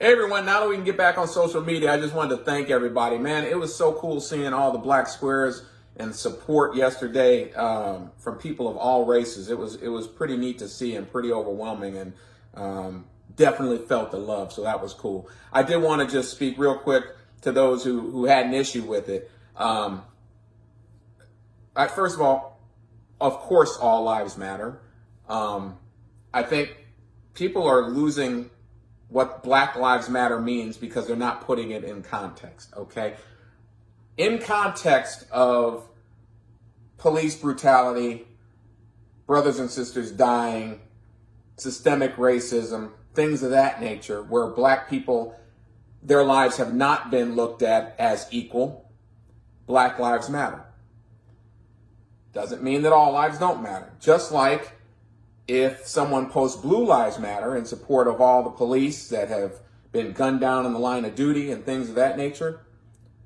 Hey everyone, now that we can get back on social media, I just wanted to thank everybody. Man, it was so cool seeing all the black squares and support yesterday from people of all races. It was pretty neat to see and pretty overwhelming, and definitely felt the love, so that was cool. I did want to just speak real quick to those who had an issue with it. First of course, all lives matter. I think people are losing what Black Lives Matter means because they're not putting it in context, okay? In context of police brutality, brothers and sisters dying, systemic racism, things of that nature, where black people, their lives have not been looked at as equal, Black Lives Matter. Doesn't mean that all lives don't matter. Just like if someone posts Blue Lives Matter in support of all the police that have been gunned down in the line of duty and things of that nature,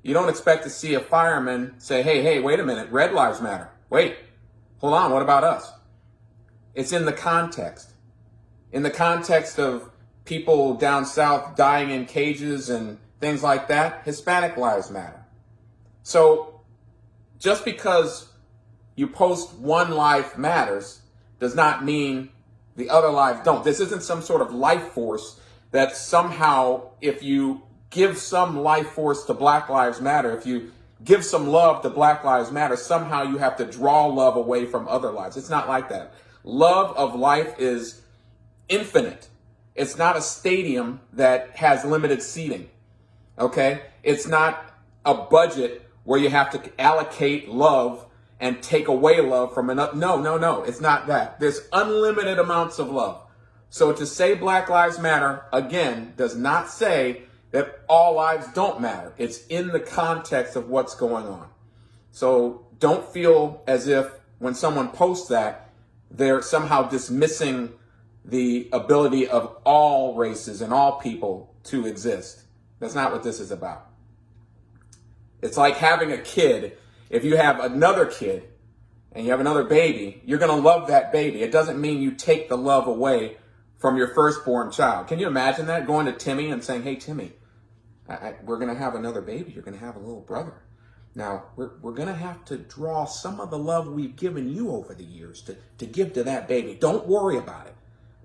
you don't expect to see a fireman say, hey, wait a minute, Red Lives Matter. Wait, hold on, what about us? It's in the context. In the context of people down south dying in cages and things like that, Hispanic lives matter. So just because you post one life matters does not mean the other lives don't. This isn't some sort of life force that somehow, if you give some life force to Black Lives Matter, if you give some love to Black Lives Matter, somehow you have to draw love away from other lives. It's not like that. Love of life is infinite. It's not a stadium that has limited seating, okay? It's not a budget where you have to allocate love and take away love from another. No. It's not that. There's unlimited amounts of love. So to say Black Lives Matter, again, does not say that all lives don't matter. It's in the context of what's going on. So don't feel as if when someone posts that, they're somehow dismissing the ability of all races and all people to exist. That's not what this is about. It's like having a kid. If you have another kid and you have another baby, you're going to love that baby. It doesn't mean you take the love away from your firstborn child. Can you imagine that? Going to Timmy and saying, hey, Timmy, we're going to have another baby. You're going to have a little brother. Now, we're going to have to draw some of the love we've given you over the years to give to that baby. Don't worry about it.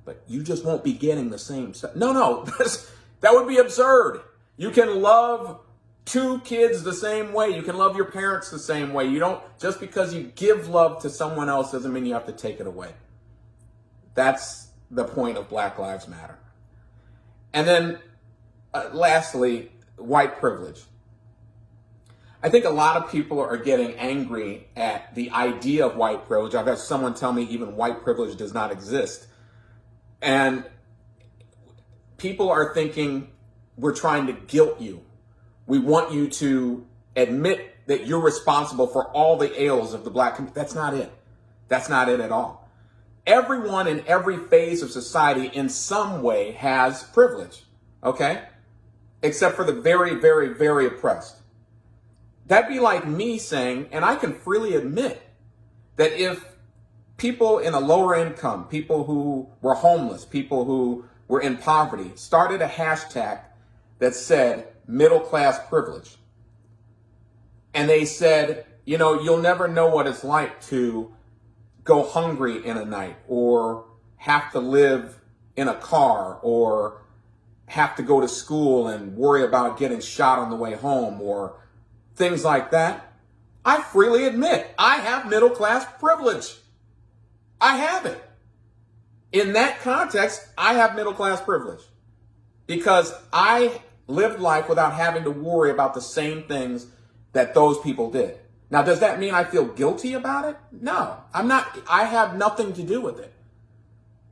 But you just won't be getting the same stuff. No, that would be absurd. You can love two kids the same way. You can love your parents the same way. You don't, just because you give love to someone else doesn't mean you have to take it away. That's the point of Black Lives Matter. And then lastly, white privilege. I think a lot of people are getting angry at the idea of white privilege. I've had someone tell me even white privilege does not exist. And people are thinking we're trying to guilt you. We want you to admit that you're responsible for all the ills of the black community. That's not it. That's not it at all. Everyone in every phase of society in some way has privilege, okay? Except for the very, very, very oppressed. That'd be like me saying, and I can freely admit, that if people in a lower income, people who were homeless, people who were in poverty, started a hashtag that said middle class privilege, and they said, you know, you'll never know what it's like to go hungry in a night, or have to live in a car, or have to go to school and worry about getting shot on the way home, or things like that, I freely admit I have middle class privilege. I have it. In that context, I have middle class privilege because I lived life without having to worry about the same things that those people did. Now, does that mean I feel guilty about it? No, I'm not. I have nothing to do with it.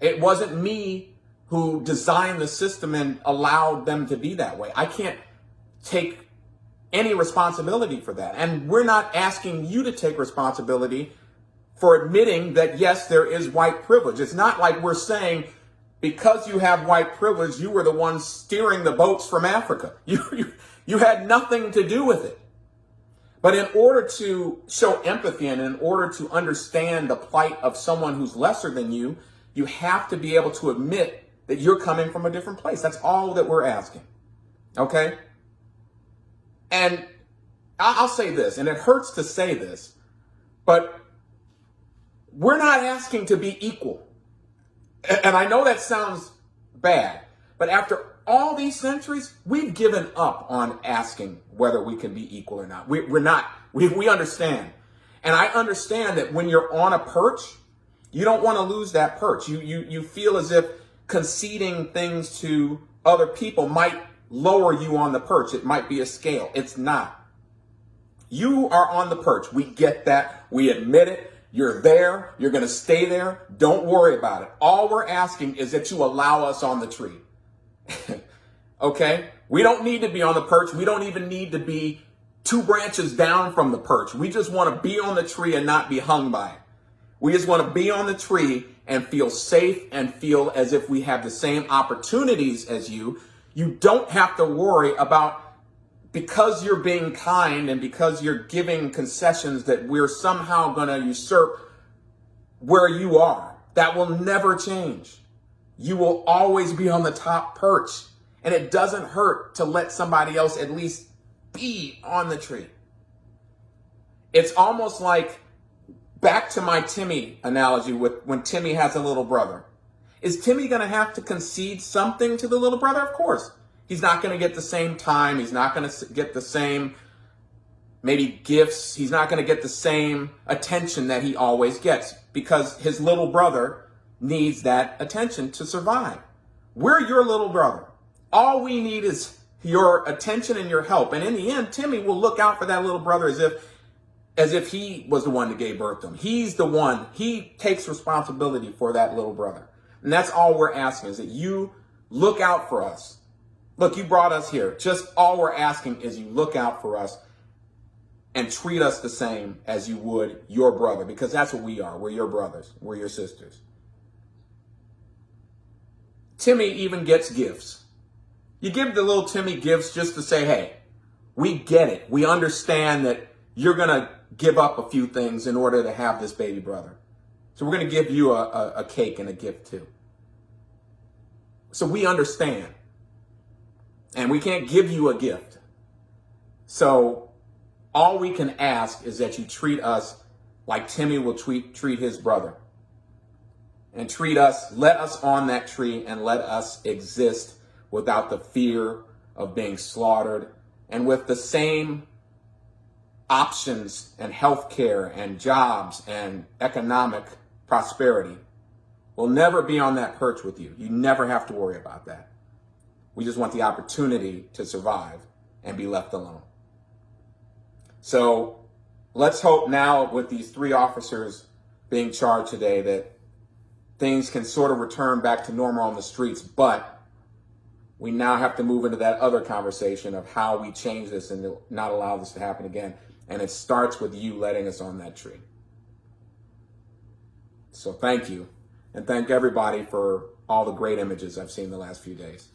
It wasn't me who designed the system and allowed them to be that way. I can't take any responsibility for that. And we're not asking you to take responsibility for admitting that, yes, there is white privilege. It's not like we're saying, because you have white privilege, you were the one steering the boats from Africa. You had nothing to do with it. But in order to show empathy and in order to understand the plight of someone who's lesser than you, you have to be able to admit that you're coming from a different place. That's all that we're asking. Okay? And I'll say this, and it hurts to say this, but we're not asking to be equal. And I know that sounds bad, but after all these centuries, we've given up on asking whether we can be equal or not. We're not. We understand. And I understand that when you're on a perch, you don't want to lose that perch. You feel as if conceding things to other people might lower you on the perch. It might be a scale. It's not. You are on the perch. We get that. We admit it. You're there. You're going to stay there. Don't worry about it. All we're asking is that you allow us on the tree. Okay? We don't need to be on the perch. We don't even need to be 2 branches down from the perch. We just want to be on the tree and not be hung by it. We just want to be on the tree and feel safe and feel as if we have the same opportunities as you. You don't have to worry about, because you're being kind and because you're giving concessions, that we're somehow going to usurp where you are. That will never change. You will always be on the top perch. And it doesn't hurt to let somebody else at least be on the tree. It's almost like, back to my Timmy analogy with when Timmy has a little brother. Is Timmy going to have to concede something to the little brother? Of course. He's not going to get the same time. He's not going to get the same, maybe, gifts. He's not going to get the same attention that he always gets, because his little brother needs that attention to survive. We're your little brother. All we need is your attention and your help. And in the end, Timmy will look out for that little brother as if he was the one that gave birth to him. He's the one. He takes responsibility for that little brother. And that's all we're asking, is that you look out for us. Look, you brought us here. Just all we're asking is you look out for us and treat us the same as you would your brother, because that's what we are. We're your brothers. We're your sisters. Timmy even gets gifts. You give the little Timmy gifts just to say, hey, we get it. We understand that you're going to give up a few things in order to have this baby brother. So we're going to give you a cake and a gift too. So we understand. And we can't give you a gift. So all we can ask is that you treat us like Timmy will treat his brother. And treat us, let us on that tree, and let us exist without the fear of being slaughtered, and with the same options and health care and jobs and economic prosperity. We'll never be on that perch with you. You never have to worry about that. We just want the opportunity to survive and be left alone. So let's hope now, with these 3 officers being charged today, that things can sort of return back to normal on the streets, but we now have to move into that other conversation of how we change this and not allow this to happen again. And it starts with you letting us on that tree. So thank you. And thank everybody for all the great images I've seen the last few days.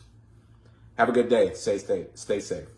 Have a good day. Stay safe.